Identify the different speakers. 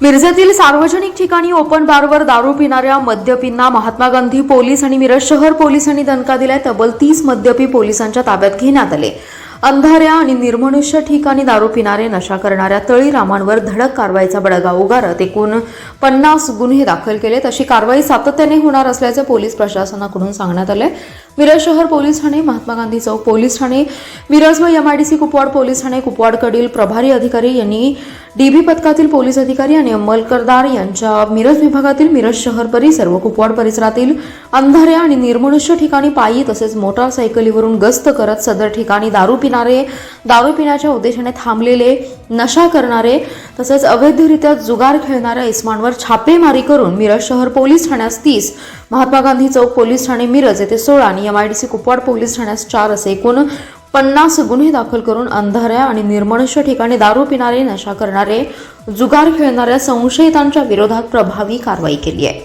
Speaker 1: मिरजेतील सार्वजनिक ठिकाणी ओपन बारवर दारू पिणाऱ्या मद्यपींना महात्मा गांधी पोलीस आणि मिरज शहर पोलिसांनी दणका दिलाय। तब्बल 30 मद्यपी पोलिसांच्या ताब्यात घेण्यात आले। अंधाऱ्या आणि निर्मनुष्य ठिकाणी दारू पिणारे नशा करणाऱ्या तळीरामांवर धडक कारवाईचा बडगा उगारत एकूण 50 गुन्हे दाखल केलेत। अशी कारवाई सातत्याने होणार असल्याचे पोलीस प्रशासनाकडून सांगण्यात आले। मिरज शहर पोलीस ठाणे, महात्मा गांधी चौक पोलीस ठाणे, मिरज व MIDC कुपवाड पोलीस ठाणे, कुपवाडकडील प्रभारी अधिकारी यांनी DB पथकातील पोलीस अधिकारी आणि अंमलदार यांच्या मिरज विभागातील मिरज शहर परिसर व कुपवाड परिसरातील अंधाऱ्या आणि निर्मनुष्य ठिकाणी पायी तसेच मोटारसायकलीवरून गस्त करत सदर ठिकाणी दारू पिण्याच्या उद्देशाने थांबलेले, नशा करणारे तसेच अवैधरित्या जुगार खेळणाऱ्या इस्मांवर छापेमारी करून मिरज शहर पोलीस ठाण्यास 30, महात्मा गांधी चौक पोलीस ठाणे मिरज येथे 16 आणि MIDC कुपवाड पोलीस ठाण्यास 4 असे एकूण 50 गुन्हे दाखल करून अंधाऱ्या आणि निर्मनुष्य ठिकाणी दारू पिणारे, नशा करणारे, जुगार खेळणाऱ्या संशयितांच्या विरोधात प्रभावी कारवाई केली आहे।